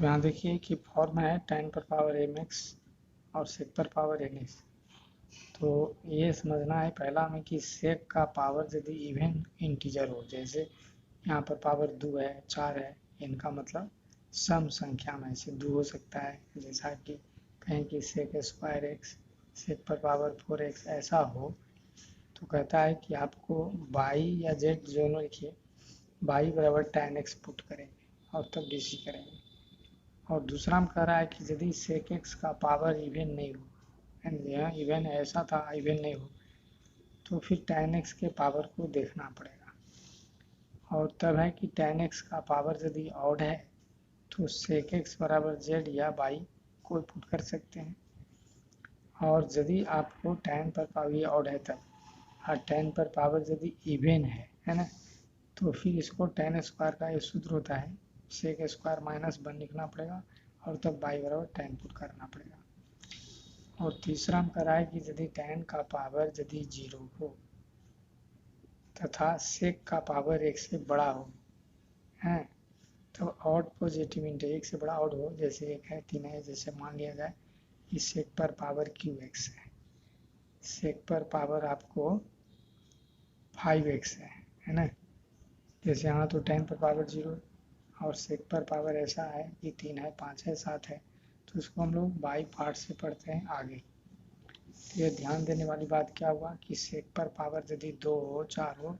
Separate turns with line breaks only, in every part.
यहाँ देखिए कि फॉर्म है tan पर पावर mx और sec पर पावर nx। तो ये समझना है पहला हमें कि sec का पावर यदि इवन इंटीजर हो, जैसे यहाँ पर पावर 2 है, 4 है, इनका मतलब सम संख्या में से 2 हो सकता है। जैसा कि कहें कि sec स्क्वायर x sec पर पावर 4x ऐसा हो, तो कहता है कि आपको y या z दोनों लिखिए, y बराबर tan x पुट करेंगे और तब DC करेंगे। और दूसरा हम कह रहा है कि यदि sec x का पावर इवन नहीं हो, यहाँ इवन ऐसा था इवन नहीं हो, तो फिर tan x के पावर को देखना पड़ेगा। और तब है कि tan x का पावर यदि ऑड है तो sec x बराबर z या y कोई पुट कर सकते हैं। और यदि आपको tan पर पावर ये ऑड है तब, और tan पर पावर यदि इवन है ना, तो फिर इसको tan स्क्वायर का ये सूत्र होता है sec स्क्वायर माइनस 1 लिखना पड़ेगा और तब y बराबर tan पुट करना पड़ेगा। और तीसरा हम कह रहा है कि यदि tan का पावर यदि 0 हो तथा sec का पावर 1 से बड़ा हो, हैं, तो ऑड पॉजिटिव इंटीजर 1 से बड़ा ऑड हो, जैसे 1 है 3 है, जैसे मान लिया जाए कि sec पर पावर qx है, sec पर पावर आपको 5x है ना, जैसे यहाँ तो tan पर पावर 0 और sec पर पावर ऐसा है कि 3 है 5 है 7 है, तो इसको हम लोग बाई पार्ट से पढ़ते हैं आगे। तो ये ध्यान देने वाली बात क्या हुआ कि sec पर पावर यदि 2 हो 4 हो,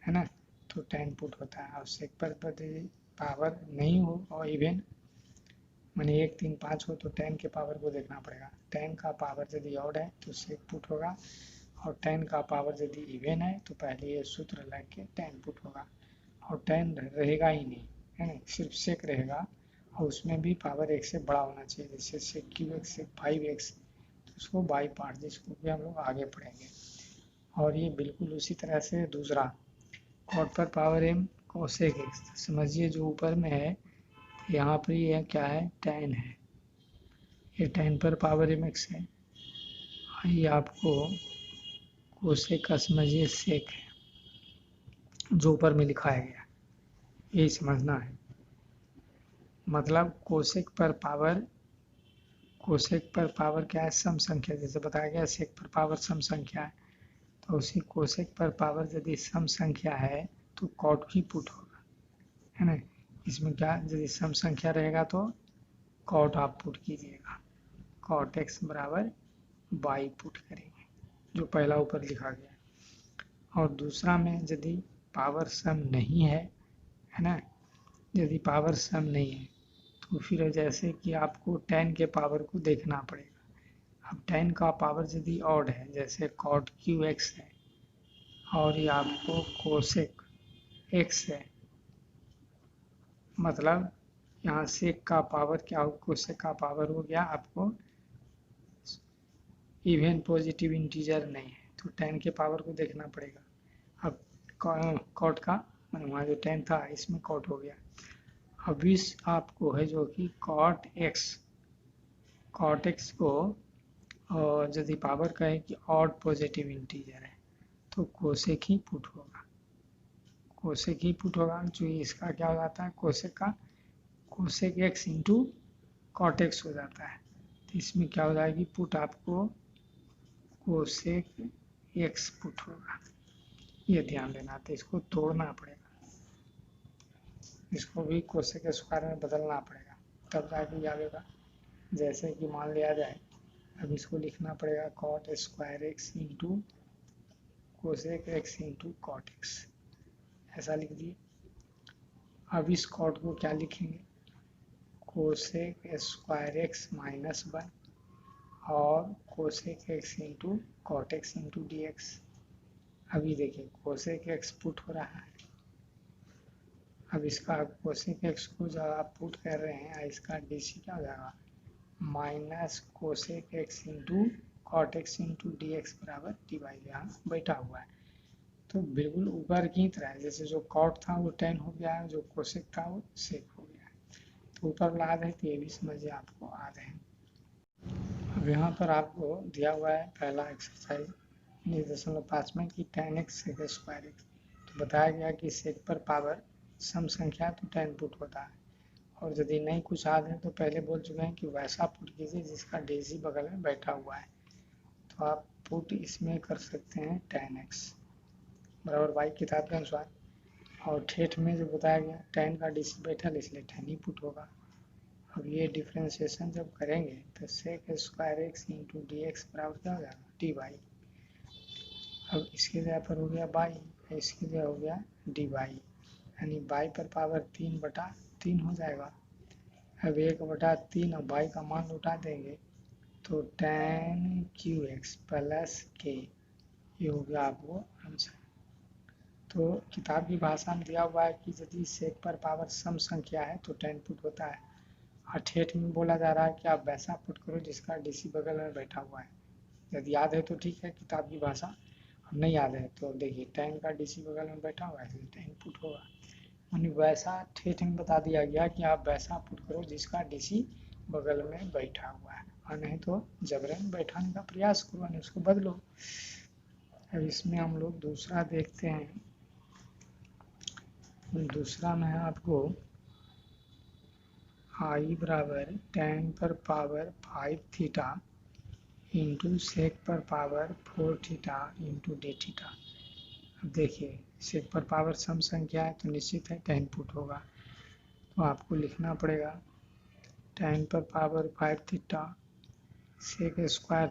है ना, तो tan पुट होता है। और sec पर यदि पावर नहीं हो और इवन माने 1 3 5 हो, तो tan के पावर को देखना पड़ेगा। tan का पावर यदि ऑड है तो sec पुट होगा, और tan का पावर यदि इवन है तो पहले ये सूत्र लग के tan पुट होगा। और tan रहेगा ही नहीं, है ना, सिर्फ sec रहेगा, और उसमें भी पावर 1 से बड़ा होना चाहिए, जैसे sec qx sec 5x, तो उसको बाई पार्ट जिसको भी हम लोग आगे पढ़ेंगे। और ये बिल्कुल उसी तरह से दूसरा cot पर पावर m cosec x, समझिए जो ऊपर में है यहाँ पर ये क्या है, tan है, ये tan पर पावर mx है, ये आपको cosec का समझिए sec है जो ऊपर में लिखाया गया, यही समझना है। मतलब कोसेक पर पावर क्या है, सम संख्या, जैसे बताया गया sec पर पावर सम संख्या है, तो उसी कोसेक पर पावर यदि सम संख्या है तो कॉट ही पुट होगा, है ना। इसमें क्या, यदि सम संख्या रहेगा तो कॉट आप पुट कीजिएगा, कॉट एक्स बराबर y पुट करेंगे, जो पहला ऊपर लिखा गया। और दूसरा में यदि पावर सम नहीं है ना, यदि पावर सम नहीं है तो फिर जैसे कि आपको tan के पावर को देखना पड़ेगा। अब tan का पावर यदि ऑड है, जैसे cot qx है, और ये आपको cosec x है, मतलब यहाँ sec का पावर क्या हो, cosec का पावर हो गया आपको इवन पॉजिटिव इंटीजर नहीं है, तो tan के पावर को देखना पड़ेगा। अब cot का वहाँ जो tan था इसमें cot हो गया। अब इस आपको है जो कि cot x को, और यदि पावर कहे कि ऑड पॉजिटिव इंटीजर है तो कोसेक ही पुट होगा, कोसेक ही पुट होगा, जो इसका क्या हो जाता है, कोसेक का cosec x into cot x हो जाता है। तो इसमें क्या हो जाएगी पुट, आपको कोसेक एक्स पुट होगा, ये ध्यान देना। तो इसको तोड़ना पड़ेगा, इसको भी कोसेक स्क्वायर में बदलना पड़ेगा, तब जाके ये आएगा। जैसे कि मान लिया जाए, अब इसको लिखना पड़ेगा cot square x into cosec x into cot x, ऐसा लिख दिए। अब इस कॉट को क्या लिखेंगे, कोसेक स्क्वायर एक्स माइनस 1 और cosec x into cot x into d x. अभी देखिए कोसेक एक्स पुट हो रहा है, अब इसका कोसेक एक्स को जब आप पुट कर रहे हैं, इसका डी सी क्या हो जाएगा, minus cosec x into cot x into d x बराबर डी वाई, यहाँ बैठा हुआ है। तो बिल्कुल ऊपर की तरह, जैसे जो कॉट था वो tan हो गया है, जो कोसेक था वो सेक हो गया है। तो ऊपर ला रहे थे, ये भी समझिए आपको आ रहे हैं। अब यहाँ पर आपको दिया हुआ है पहला एक्सरसाइज 9.5 में कि tan x sec square x, तो बताया गया कि सेक पर पावर सम संख्या तो tan पुट होता है, और यदि नहीं कुछ याद है तो पहले बोल चुके हैं कि वैसा पुट कीजिए जिसका डीसी बगल में बैठा हुआ है। तो आप पुट इसमें कर सकते हैं tan x बराबर y किताब के अनुसार, और ठेठ में जो बताया गया tan का डीसी बैठा इसलिए tan ही पुट होगा। अब ये डिफ्रेंशिएशन जब करेंगे तो sec square x into d x बराबर क्या हो जाएगा डी वाई। अब इसके जगह पर हो गया बाई, इसकी जगह हो गया डी वाई, यानी बाई पर पावर 3/3 हो जाएगा। अब 1/3 और बाई का मान उठा देंगे तो tan क्यू एक्स प्लस के, ये हो गया आपको आंसर। तो किताब की भाषा में दिया हुआ है कि यदि सेक पर पावर सम संख्या है तो tan पुट होता है, और ठेठ में बोला जा रहा है कि आप वैसा पुट करो जिसका डीसी बगल में बैठा हुआ है। यदि याद है तो ठीक है किताब की भाषा, नहीं याद है तो देखिए tan का डीसी बगल में बैठा हुआ है इसलिए tan पुट होगा। यानी वैसा ठेठ में बता दिया गया कि आप वैसा पुट करो जिसका डीसी बगल में बैठा हुआ है, और नहीं तो जबरन बैठाने का प्रयास करो यानी उसको बदलो। अब इसमें हम लोग दूसरा देखते हैं। दूसरा में है आपको आई बराबर tan पर पावर 5 थीटा इंटू सेक पर power 4 theta into d theta. अब देखिए सेक पर पावर सम संख्या है तो निश्चित है tan पुट होगा, तो आपको लिखना पड़ेगा tan पर power 5 theta sec square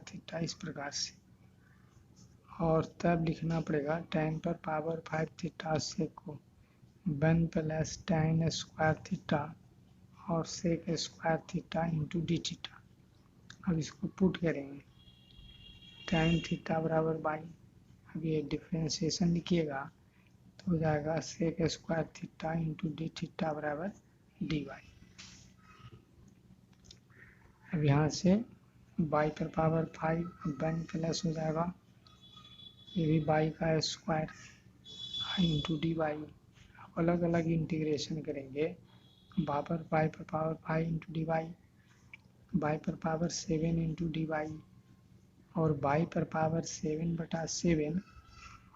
theta इस प्रकार से, और तब लिखना पड़ेगा tan पर पावर 5 थीटा सेक को 1 प्लस tan स्क्वायर थीटा और sec square theta into d theta. अब इसको पुट करेंगे tan थीटा बराबर बाई, अब ये डिफ्रेंशिएशन लिखिएगा तो हो जाएगा sec square theta into d theta बराबर डी वाई। अब यहाँ से बाई पर पावर 5 अब 1 प्लस हो जाएगा, ये भी बाई का स्क्वायर इंटू डी वाई। अलग अलग इंटीग्रेशन करेंगे, बाई पर power 5 into d y, y पर पावर 7 इंटू डी वाई, और बाई पर पावर 7/7,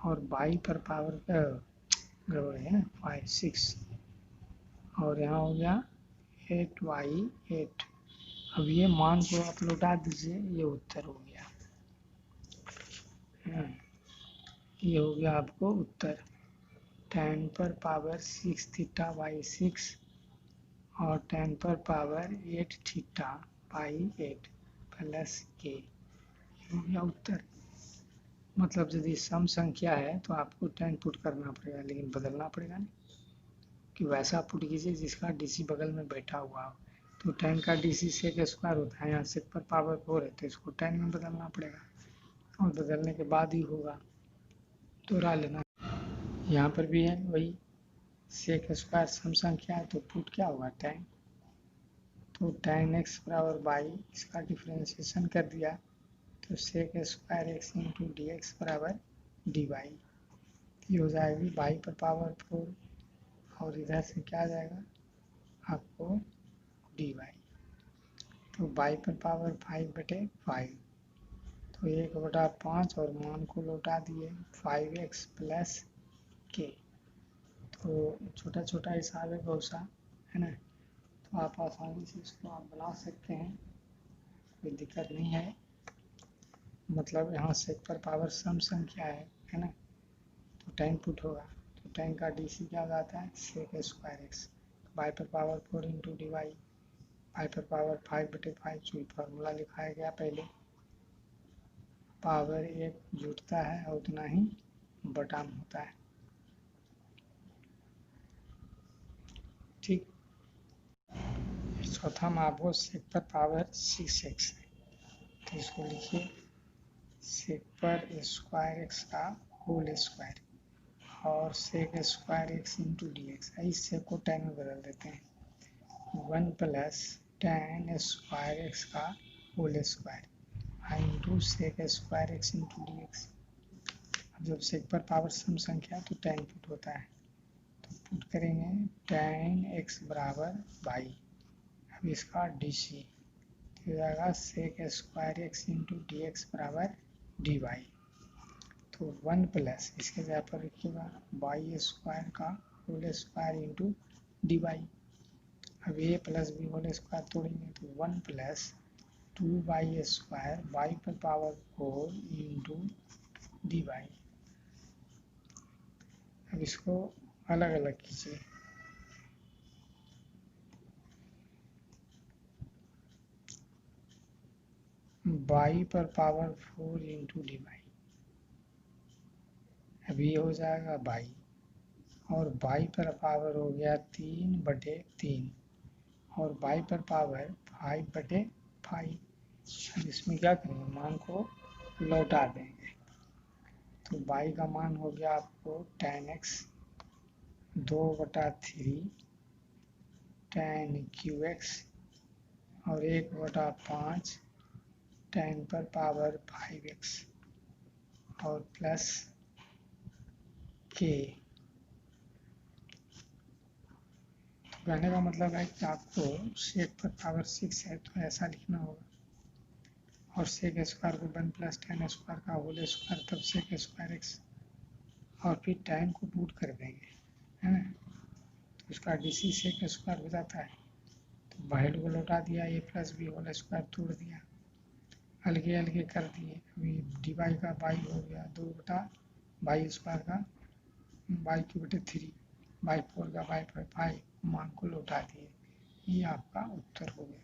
और बाई पर पावर गड़बड़ है 6, और यहाँ हो गया 8y8। अब ये मान को आप लौटा दीजिए, ये उत्तर हो गया। ये हो गया आपको उत्तर tan पर पावर 6 थीटा बाई 6 और tan पर पावर 8 थीटा बाई 8 प्लस के, हो गया उत्तर। मतलब यदि सम संख्या है तो आपको tan पुट करना पड़ेगा, लेकिन बदलना पड़ेगा नहीं कि वैसा पुट कीजिए जिसका डीसी बगल में बैठा हुआ हो। तो tan का डीसी सेक स्क्वायर होता है, यहाँ सेक पर पावर 4 है तो इसको tan में बदलना पड़ेगा, और बदलने के बाद ही होगा, दोहरा लेना। यहाँ पर भी है वही सेक स्क्वायर सम संख्या है तो पुट क्या होगा tan, तो tan x बराबर बाई, इसका डिफ्रेंशिएशन कर दिया तो sec square x into d x बराबर डी वाई। ये हो जाएगी बाई पर पावर 4, और इधर से क्या आ जाएगा आपको डी वाई, तो बाई पर पावर 5/5, तो 1/5 और मान को लौटा दिए 5x प्लस के। तो छोटा छोटा हिसाब है बहुत सा, है ना, तो आप आसानी से इसको आप बना सकते हैं, कोई दिक्कत नहीं है। मतलब यहाँ सेक पर पावर सम संख्या है ना, तो tan पुट होगा, तो tan का डीसी क्या हो जाता है सेक स्क्वायर एक्स, बाई पर power 4 into d y, y पर पावर 5/5, जो फार्मूला लिखाया गया पहले, पावर एक जुटता है और उतना ही बटा में होता है। ठीक, चौथा में आपको सेक पर पावर 6x है, तो इसको लिखिए सेक पर स्क्वायर एक्स का होल स्क्वायर और sec square x into d x, इस सेक को tan में बदल देते हैं, 1 प्लस tan स्क्वायर एक्स का whole square into sec square x into d x. जब सेक पर पावर सम संख्या तो tan पुट होता है, तो पुट करेंगे tan x बराबर बाई, अब इसका डी सी तो हो जाएगा sec square x into d x बराबर डी वाई, तो 1 प्लस इसके जगह पर रखिएगा बाई स्क्वायर का whole square into d y. अब a plus b whole square तोड़ेंगे तो 1 प्लस 2y स्क्वायर वाई पर पावर 4 इंटू डी वाई। अब इसको अलग अलग कीजिए। y पर पावर 4 इंटू डी वाई। अब ये हो जाएगा y और y पर पावर हो गया 3/3 और y पर पावर 5/5। अब इसमें क्या करेंगे, मान को लौटा देंगे तो y का मान हो गया आपको tan x 2/3 tan qx और 1/5 tan पर पावर 5x और प्लस k। तो कहने का मतलब है कि आपको सेक पर पावर 6 है तो ऐसा लिखना होगा और सेक स्क्वायर को 1 प्लस tan स्क्वायर का होल स्क्वायर तब सेक स्क्वायर x और फिर tan को पुट कर देंगे, है ना। तो उसका डीसी सेक स्क्वायर हो जाता है। तो वैल्यू को लौटा दिया, ए प्लस बी होल स्क्वायर तोड़ दिया, अलगे अलगे कर दिए। अभी डी वाई का वाई हो गया 2/y स्क्वायर का y3 y4 का y/5 मान को लौटा दिए। ये आपका उत्तर हो गया।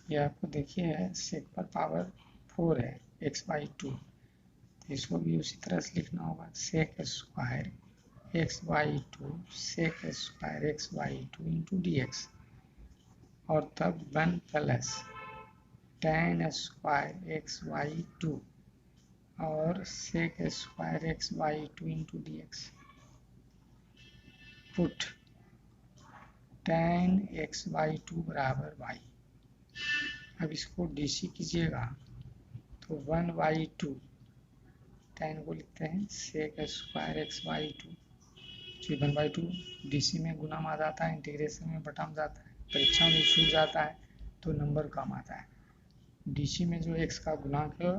ये आपको देखिए है सेक पर पावर 4 है x/2, इसको भी उसी तरह से लिखना होगा sec square x/2 sec square x/2 into d x और तब 1 प्लस tan स्क्वायर x/2 और sec square x/2 into d x. Put tan x/2 बराबर y। अब इसको डीसी कीजिएगा तो 1/2 tan को लिखते हैं सेक स्क्वायर x/2 जो 1/2 डीसी में गुना में आ जाता है, इंटीग्रेशन में बटा में जाता है, परीक्षा में छूट जाता है तो नंबर कम आता है। डीसी में जो x का गुणांक है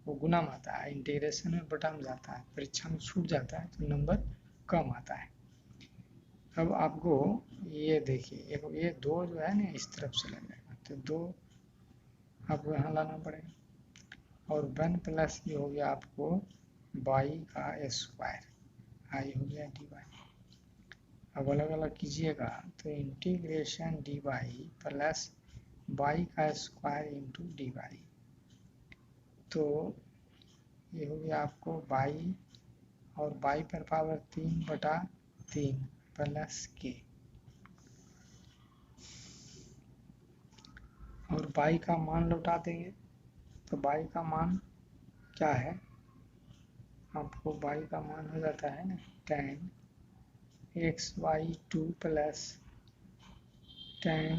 वो गुना में आता है, इंटीग्रेशन में बटा में जाता है, परीक्षा में छूट जाता है तो नंबर कम आता है। अब आपको ये देखिए ये 2 जो है ना इस तरफ से लगेगा तो 2 आपको यहाँ लाना पड़ेगा और 1 प्लस ये हो गया आपको y का स्क्वायर आई हो गया डी वाई। अब अलग अलग कीजिएगा तो integration d y plus y का स्क्वायर इंटू डी वाई। तो ये हो गया आपको y और y पर पावर 3/3 प्लस k और y का मान लौटा देंगे तो y का मान क्या है, आपको y का मान हो जाता है ना tan x/2 plus tan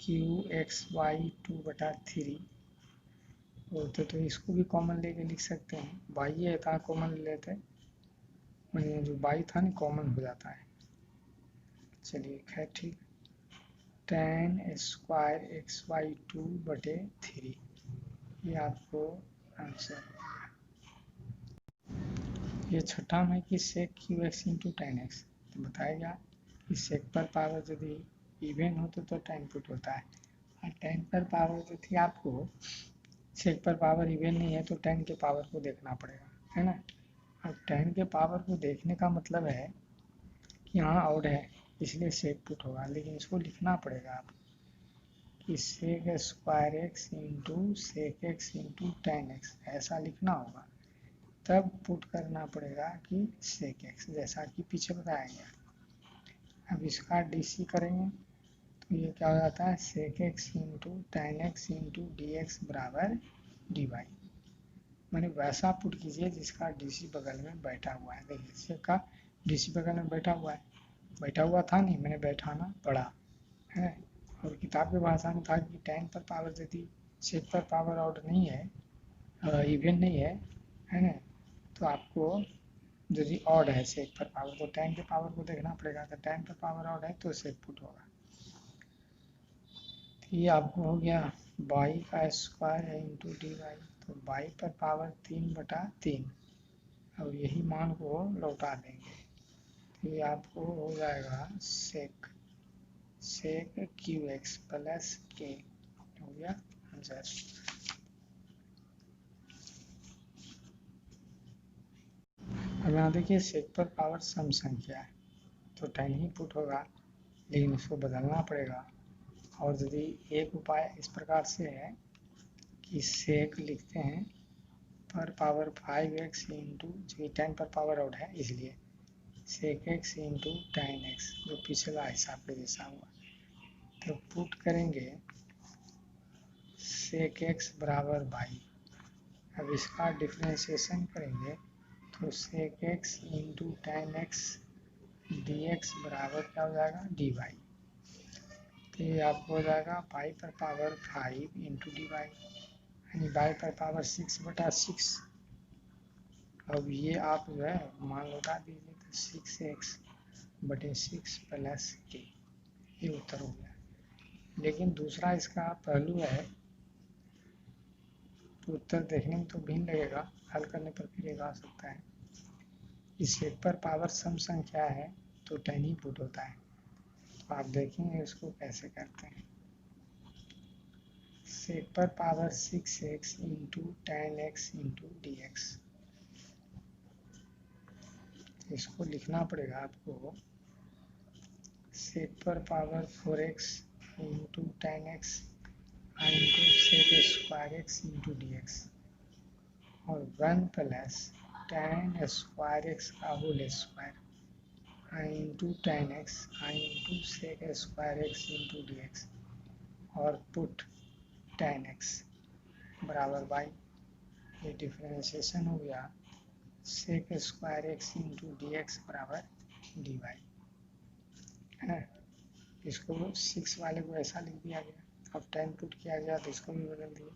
qx/2/3 होते तो इसको भी कॉमन लेके लिख सकते हैं। y है था कॉमन ले लेते, मैंने जो y था ना कॉमन हो जाता है। चलिए खैर ठीक, tan स्क्वायर x/2/3 ये आपको आंसर। ये छठा में कि सेक qx इंटू tan x। तो बताया गया कि सेक पर पावर यदि इवन हो तो tan पुट होता है और tan पर पावर जो थी आपको सेक पर पावर इवन नहीं है तो tan के पावर को देखना पड़ेगा, है ना। अब tan के पावर को देखने का मतलब है कि यहाँ ऑड है इसलिए सेक पुट होगा, लेकिन इसको लिखना पड़ेगा आप कि sec square x into sec x into tan x ऐसा लिखना होगा, तब पुट करना पड़ेगा कि सेक एक्स जैसा कि पीछे बताया गया। अब इसका डीसी करेंगे तो ये क्या हो जाता है sec x into tan x into d x बराबर डी वाई। मैंने वैसा पुट कीजिए जिसका डीसी बगल में बैठा हुआ है। देखिए सेक का डीसी बगल में बैठा हुआ है, बैठा हुआ था नहीं, मैंने बैठाना पड़ा है। और किताब के भाषा में था कि tan पर पावर यदि सेक पर पावर ऑड नहीं है, इवन नहीं है ना, तो आपको यदि ऑड है सेक पर पावर तो tan के पावर को देखना पड़ेगा। तो tan पर पावर ऑड है तो सेक पुट होगा। तो ये आपको हो गया y का स्क्वायर है इंटू डी वाई, तो y पर पावर 3/3 और यही मान को लौटा देंगे। तो ये आपको हो जाएगा सेक क्यू एक्स प्लस के, हो गया आंसर। अब यहाँ देखिए सेक पर पावर सम संख्या है तो 10 ही पुट होगा, लेकिन इसको बदलना पड़ेगा। और यदि एक उपाय इस प्रकार से है कि सेक लिखते हैं पर पावर 5x इंटू, 10 पर पावर आउट है इसलिए सेक एक्स इंटू 10x, जो पिछला हिसाब के जैसा हुआ। तो पुट करेंगे सेक एक्स बराबर बाई, अब इसका डिफ्रेंशिएशन करेंगे तो सेक एक्स इंटू 10x dx बराबर क्या हो जाएगा dy। तो ये आपको हो जाएगा बाई पर पावर 5 इंटू डी वाई, यानी बाई पर पावर 6/6। अब ये आप जो है मान लौटा दीजिए तो 6x/6 प्लस के, ये उत्तर हो गया। लेकिन दूसरा इसका पहलू है तो उत्तर देखने में तो भिन्न लगेगा, हल करने पर फिर एक आ सकता है। इस सेक पर पावर सम संख्या है तो 10 ही पुट होता है, तो आप देखेंगे उसको कैसे करते हैं। सेक पर power 6x into 10x into d x, इसको लिखना पड़ेगा आपको सेक पर power 4x into 10x into sec square x into d x, और 1 प्लस 10 स्क्वायर एक्स का whole square into 10x into sec square x into d x, और put 10x बराबर y, ये डिफ्रेंशिएशन हो गया sec square x into d x बराबर d y, है ना। इसको 6 वाले को ऐसा लिख दिया गया, अब 10 पुट किया गया तो इसको भी बदल दिए।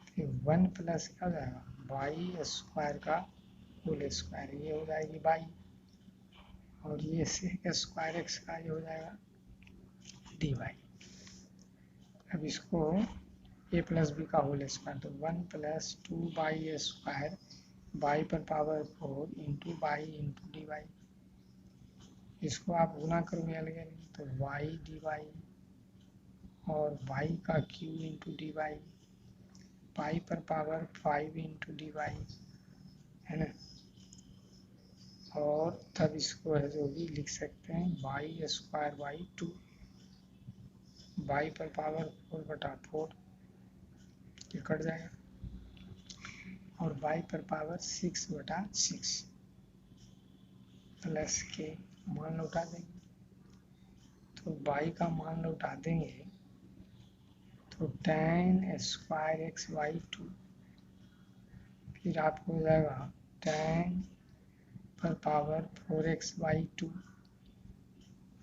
फिर 1 प्लस क्या हो जाएगा बाई स्क्वायर का होल स्क्वायर, ये हो जाएगी बाई, और ये सेक स्क्वायर एक्स का ये हो जाएगा डी वाई। अब इसको ए प्लस बी का होल स्क्वायर, तो 1 प्लस 2 बाई स्क्वायर बाई पर power 4 into y into d y, इसको आप गुना करोगे अलग अलग तो वाई डी वाई, और वाई का cube into d y, y पर पावर 5 इंटू डी वाई, है ना। और तब इसको है जो भी लिख सकते हैं वाई स्क्वायर बाई 2, वाई पर पावर 4/4 ये कट जाएगा, और वाई पर पावर 6/6 प्लस के मान लौटा देंगे। तो वाई का मान लौटा देंगे तो 10 स्क्वायर एक्स बाई 2, फिर आपको हो जाएगा 10 पर पावर 4x बाई 2,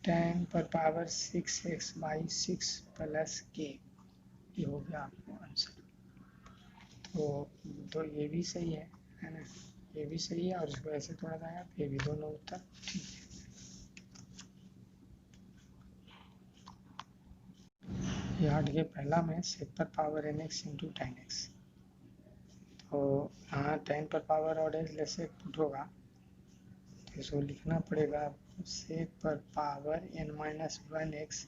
10 पर पावर 6x बाई 6 प्लस के, ये हो गया आपको आंसर। तो ये भी सही है ना, ये भी सही है, और इसको ऐसे तोड़ा जाएगा तो ये भी दोनों उत्तर ठीक है। ये हट के पहला में सेक पर पावर nx इंटू 10x, तो यहाँ 10 पर पावर और जैसे पुट होगा तो इसको लिखना पड़ेगा आपको सेक पर power n-1x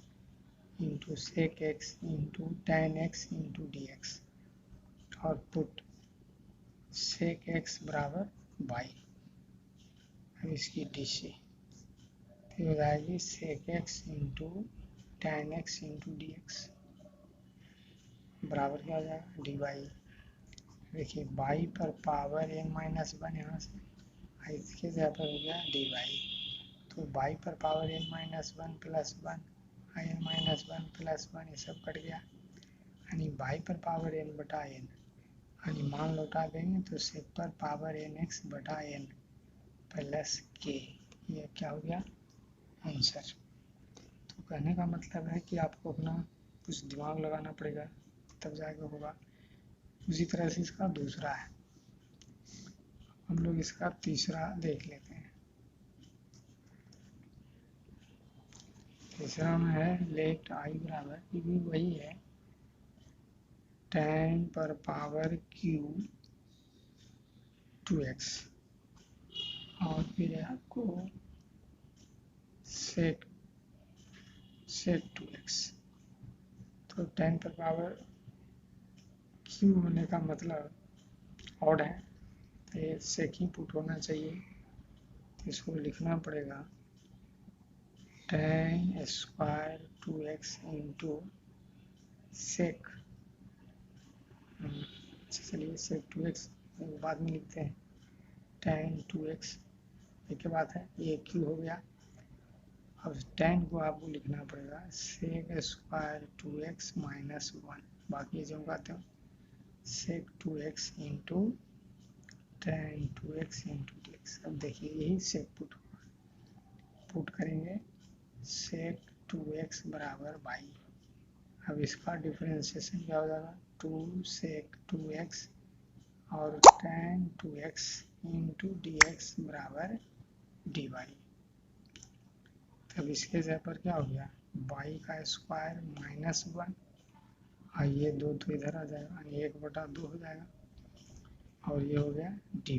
into sec x into 10x into d x, और पुट सेक एक्स बराबर बाई, अब इसकी डी सी तो हो जाएगी sec x into 10x into d x बराबर क्या हो जाएगा डी वाई। देखिए बाई पर पावर n-1 यहाँ से, इसके जगह पर हो गया डी वाई, तो बाई पर power n-1 plus 1 n-1 plus 1 ये सब कट गया, यानी बाई पर पावर n/n, यानी मान लौटा देंगे तो सेक पर पावर nx/n प्लस के, ये क्या हो गया आंसर। तो कहने का मतलब है कि आपको अपना कुछ दिमाग लगाना पड़ेगा तब जाके होगा। उसी तरह से इसका दूसरा है, हम लोग इसका तीसरा देख लेते हैं। तीसरा में है लेट आई बराबर, ये भी वही है 10 पर पावर क्यू 2x, और फिर आपको सेक 2x। तो 10 पर पावर क्यू होने का मतलब ऑड है, तो ये सेक ही पुट होना चाहिए। तो इसको लिखना पड़ेगा 10 स्क्वायर 2x इंटू सेक। चलिए सेक 2x बाद में लिखते हैं। 10 2x एक के बाद है, ये क्यू हो गया। अब 10 को आपको लिखना पड़ेगा सेक स्क्वायर 2x माइनस 1, बाकी जो कहते हो सेक 2x into 10 2x into dx। अब देखिए यही सेक पुट करेंगे, सेक 2x बराबर बाई। अब इसका डिफरेंशिएशन क्या हो जाएगा, 2 सेक 2x और 10 2x इंटू dx बराबर dy। तब इसके जगह पर क्या हो गया, बाई का स्क्वायर माइनस 1, और ये 2 तो इधर आ जाएगा, 1/2 हो जाएगा, और ये हो गया dy।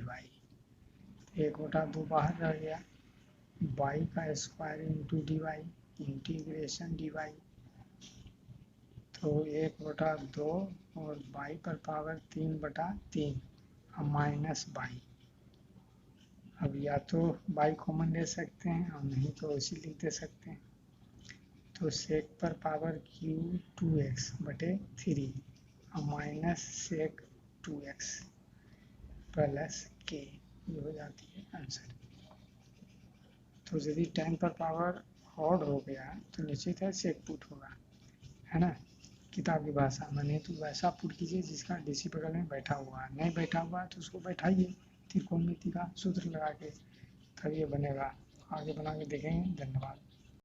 1/2 बाहर रह गया, बाई का square into d y, integration dy। तो 1/2 और बाई पर पावर 3/3 और माइनस बाई। अब या तो बाई कॉमन ले सकते हैं और नहीं तो ऐसे लिख दे सकते हैं। तो सेक पर पावर क्यू 2x/3 और माइनस सेक 2x प्लस के, ये हो जाती है आंसर। तो यदि 10 पर पावर ऑड हो गया तो निश्चित है सेक पुट होगा, है ना। किताब की भाषा में, नहीं तो वैसा पुट कीजिए जिसका डीसी बगल में बैठा हुआ है, नहीं बैठा हुआ है तो उसको बैठाइए त्रिकोणमिति का सूत्र लगा के, तब ये बनेगा। आगे बना के देखेंगे। धन्यवाद।